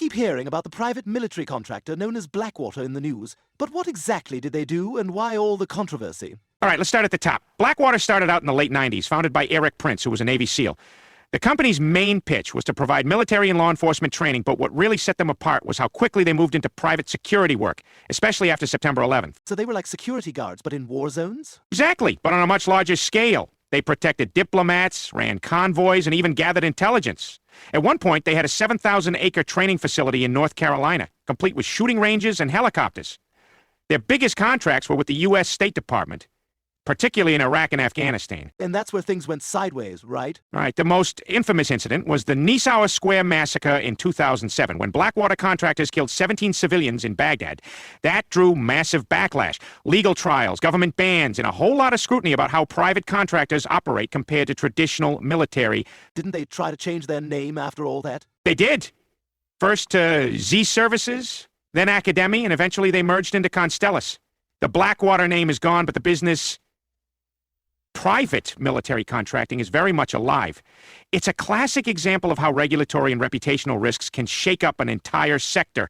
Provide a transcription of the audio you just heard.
keep hearing about the private military contractor known as Blackwater in the news, but what exactly did they do and why all the controversy? All right, let's start at the top. Blackwater started out in the late 90s, founded by Erik Prince, who was a Navy SEAL. The company's main pitch was to provide military and law enforcement training, but what really set them apart was how quickly they moved into private security work, especially after September 11th. So they were like security guards, but in war zones? Exactly, but on a much larger scale. They protected diplomats, ran convoys, and even gathered intelligence. At one point, they had a 7,000-acre training facility in North Carolina, complete with shooting ranges and helicopters. Their biggest contracts were with the U.S. State Department, particularly in Iraq and Afghanistan. And that's where things went sideways, right? Right. The most infamous incident was the Nisour Square massacre in 2007, when Blackwater contractors killed 17 civilians in Baghdad. That drew massive backlash, legal trials, government bans, and a whole lot of scrutiny about how private contractors operate compared to traditional military. Didn't they try to change their name after all that? They did. First to Z Services, then Academi, and eventually they merged into Constellis. The Blackwater name is gone, but the business... private military contracting is very much alive. It's a classic example of how regulatory and reputational risks can shake up an entire sector.